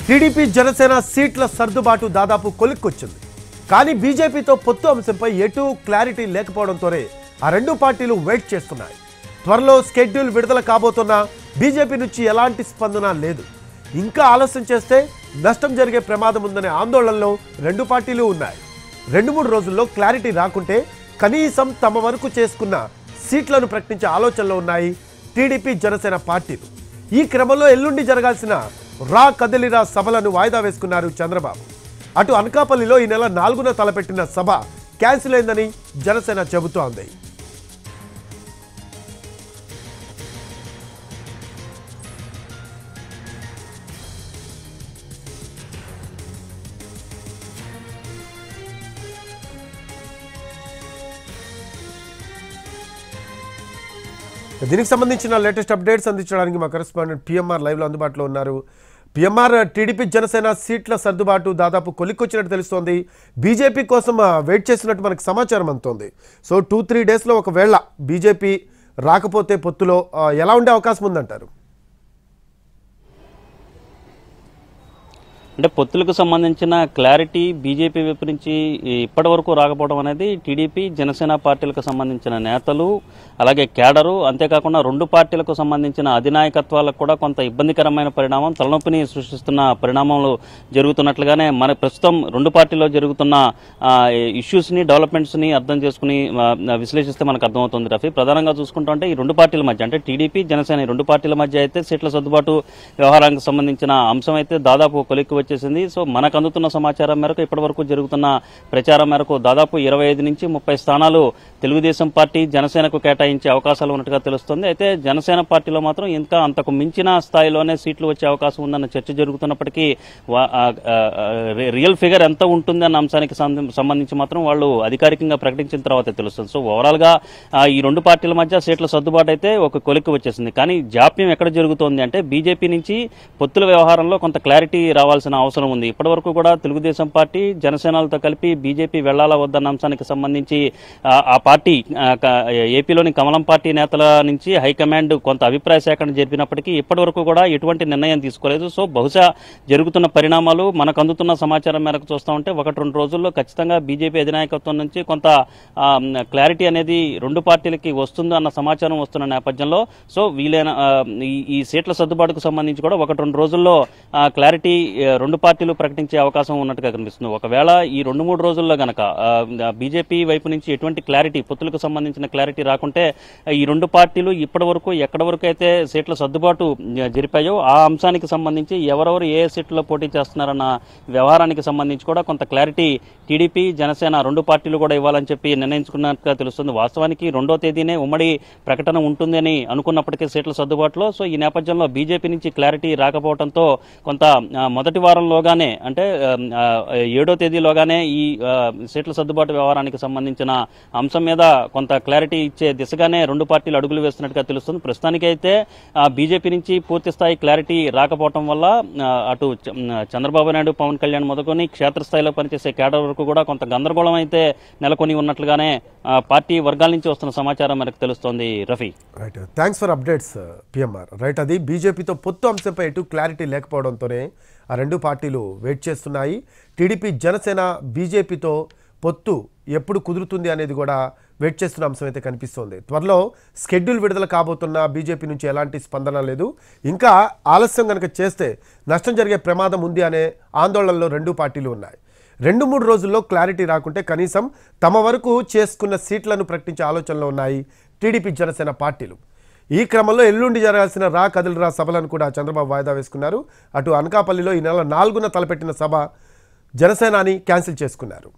TDP Janasena సీట్ల సర్దుబాటు దాదాపు కొలిక్కొచ్చింది. కానీ బీజేపీతో పొత్తు అంశంపై ఎటూ క్లారిటీ లేకపోవడంతోనే ఆ రెండు పార్టీలు వెయిట్ చేస్తున్నాయి. త్వరలో స్కెడ్యూల్ విడుదల కాబోతున్నా బీజేపీ నుంచి ఎలాంటి స్పందన లేదు. ఇంకా ఆలస్యం చేస్తే నష్టం జరిగే ప్రమాదం ఉందనే ఆందోళనలో రెండు పార్టీలు ఉన్నాయి. 2-3 రోజుల్లో క్లారిటీ రాకుంటే కనీసం తమ వరకు చేసుకున్న సీట్లను ప్రకటించే ఆలోచనలో ఉన్నాయి టీడీపీ జనసేన పార్టీలు. ఈ క్రమంలో ఎల్లుండి జరగాల్సిన రా కదిలిరా సభలను వాయిదా వేసుకున్నారు చంద్రబాబు. అటు అనకాపల్లిలో ఈ నెల 4న తలపెట్టిన సభ క్యాన్సిల్ అయిందని జనసేన చెబుతోంది. దీనికి సంబంధించిన లేటెస్ట్ అప్డేట్స్ అందించడానికి మా కరెస్పాండెంట్ పిఎంఆర్ లైవ్లో అందుబాటులో ఉన్నారు. పిఎంఆర్, టీడీపీ జనసేన సీట్ల సర్దుబాటు దాదాపు కొలిక్కొచ్చినట్టు తెలుస్తోంది. బీజేపీ కోసం వెయిట్ చేసినట్టు మనకు సమాచారం అందుతోంది. సో 2-3 డేస్లో ఒకవేళ బీజేపీ రాకపోతే పొత్తులో ఎలా ఉండే అవకాశం ఉందంటారు? అంటే పొత్తులకు సంబంధించిన క్లారిటీ బీజేపీ వైపు నుంచి ఇప్పటి వరకు రాకపోవడం అనేది టీడీపీ జనసేన పార్టీలకు సంబంధించిన నేతలు, అలాగే కేడరు, అంతేకాకుండా రెండు పార్టీలకు సంబంధించిన అధినాయకత్వాలకు కూడా కొంత ఇబ్బందికరమైన పరిణామం, తలనొప్పిని సృష్టిస్తున్న పరిణామాలు జరుగుతున్నట్లుగానే మన ప్రస్తుతం రెండు పార్టీల్లో జరుగుతున్న ఇష్యూస్ని, డెవలప్మెంట్స్ని అర్థం చేసుకుని విశ్లేషిస్తే మనకు అర్థమవుతుంది. రఫీ, ప్రధానంగా చూసుకుంటుంటే ఈ రెండు పార్టీల మధ్య, అంటే టీడీపీ జనసేన ఈ రెండు పార్టీల మధ్య అయితే సీట్ల సర్దుబాటు వ్యవహారానికి సంబంధించిన అంశం అయితే దాదాపు కొలిక్కి వచ్చేసింది. సో మనకు అందుతున్న సమాచారం మేరకు ఇప్పటి వరకు జరుగుతున్న ప్రచారం మేరకు దాదాపు 25 నుంచి 30 స్థానాలు తెలుగుదేశం పార్టీ జనసేనకు కేటాయించే అవకాశాలు ఉన్నట్టుగా తెలుస్తుంది. అయితే జనసేన పార్టీలో మాత్రం ఇంకా అంతకు మించిన స్థాయిలోనే సీట్లు వచ్చే అవకాశం ఉందన్న చర్చ జరుగుతున్నప్పటికీ రియల్ ఫిగర్ ఎంత ఉంటుంది అన్న అంశానికి సంబంధించి మాత్రం వాళ్ళు అధికారికంగా ప్రకటించిన తర్వాత తెలుస్తుంది. సో ఓవరాల్ గా ఈ రెండు పార్టీల మధ్య సీట్ల సర్దుబాటు అయితే ఒక కొలిక్కి వచ్చేసింది. కానీ జాప్యం ఎక్కడ జరుగుతోంది అంటే బీజేపీ నుంచి పొత్తుల వ్యవహారంలో కొంత క్లారిటీ రావాల్సిన అవసరం ఉంది. ఇప్పటి వరకు కూడా తెలుగుదేశం పార్టీ జనసేనలతో కలిపి బీజేపీ వెళ్లాలా వద్దన్న అంశానికి సంబంధించి ఆ పార్టీ ఏపీలోని కమలం పార్టీ నేతల నుంచి హైకమాండ్ కొంత అభిప్రాయ సేకరణ జరిపినప్పటికీ ఇప్పటి వరకు కూడా ఎటువంటి నిర్ణయం తీసుకోలేదు. సో బహుశా జరుగుతున్న పరిణామాలు మనకు అందుతున్న సమాచారం మేరకు చూస్తూ ఉంటే 1-2 రోజుల్లో ఖచ్చితంగా బీజేపీ అధినాయకత్వం నుంచి కొంత క్లారిటీ అనేది రెండు పార్టీలకి వస్తుంది అన్న సమాచారం వస్తున్న నేపథ్యంలో సో వీలైన ఈ సీట్ల సర్దుబాటుకు సంబంధించి కూడా 1-2 రోజుల్లో క్లారిటీ రెండు పార్టీలు ప్రకటించే అవకాశం ఉన్నట్టుగా కనిపిస్తుంది. ఒకవేళ ఈ 2-3 రోజుల్లో గనక బీజేపీ వైపు నుంచి ఎటువంటి క్లారిటీ, పొత్తులకు సంబంధించిన క్లారిటీ రాకుంటే ఈ రెండు పార్టీలు ఇప్పటి వరకు ఎక్కడి వరకు అయితే సీట్ల సర్దుబాటు జరిపాయో ఆ అంశానికి సంబంధించి ఎవరెవరు ఏ సీట్లలో పోటీ చేస్తున్నారన్న వ్యవహారానికి సంబంధించి కూడా కొంత క్లారిటీ టీడీపీ జనసేన రెండు పార్టీలు కూడా ఇవ్వాలని చెప్పి నిర్ణయించుకున్నట్టుగా తెలుస్తుంది. వాస్తవానికి 2వ తేదీనే ఉమ్మడి ప్రకటన ఉంటుందని అనుకున్నప్పటికీ సీట్ల సర్దుబాటులో సో ఈ నేపథ్యంలో బీజేపీ నుంచి క్లారిటీ రాకపోవడంతో కొంత మొదటి వారంలోగానే అంటే 7వ తేదీలోగానే ఈ సీట్ల సర్దుబాటు వ్యవహారానికి సంబంధించిన అంశం మీద కొంత క్లారిటీ ఇచ్చే దిశగానే రెండు పార్టీలు అడుగులు వేస్తున్నట్టుగా తెలుస్తుంది. ప్రస్తుతానికైతే బీజేపీ నుంచి పూర్తి స్థాయి క్లారిటీ రాకపోవడం వల్ల అటు చంద్రబాబు నాయుడు, పవన్ కళ్యాణ్ మొదలుకొని క్షేత్రస్థాయిలో పనిచేసే కేడర్ వరకు కూడా కొంత గందరగోళం అయితే నెలకొని ఉన్నట్లుగానే పార్టీ వర్గాల నుంచి వస్తున్న సమాచారం మనకు తెలుస్తోంది. Rafi, right, thanks for updates PMR. Right, అది బీజేపీతో పొత్తు అంశంపై ఎటు క్లారిటీ లేకపోవడంతోనే ఆ రెండు పార్టీలు వెయిట్ చేస్తున్నాయి. టీడీపీ జనసేన బీజేపీతో పొత్తు ఎప్పుడు కుదురుతుంది అనేది కూడా వెయిట్ చేస్తున్న అంశం అయితే కనిపిస్తోంది. త్వరలో స్కెడ్యూల్ విడుదల కాబోతున్న బీజేపీ నుంచి ఎలాంటి స్పందన లేదు. ఇంకా ఆలస్యం కనుక చేస్తే నష్టం జరిగే ప్రమాదం ఉంది అనే ఆందోళనలో రెండు పార్టీలు ఉన్నాయి. 2-3 రోజుల్లో క్లారిటీ రాకుంటే కనీసం తమ వరకు చేసుకున్న సీట్లను ప్రకటించే ఆలోచనలో ఉన్నాయి టీడీపీ జనసేన పార్టీలు. ఈ క్రమంలో ఎల్లుండి జరగాల్సిన రా కదిలిరా సభలను కూడా చంద్రబాబు వాయిదా వేసుకున్నారు. అటు అనకాపల్లిలో ఈ నెల 4న తలపెట్టిన సభ జనసేనాని క్యాన్సిల్ చేసుకున్నారు.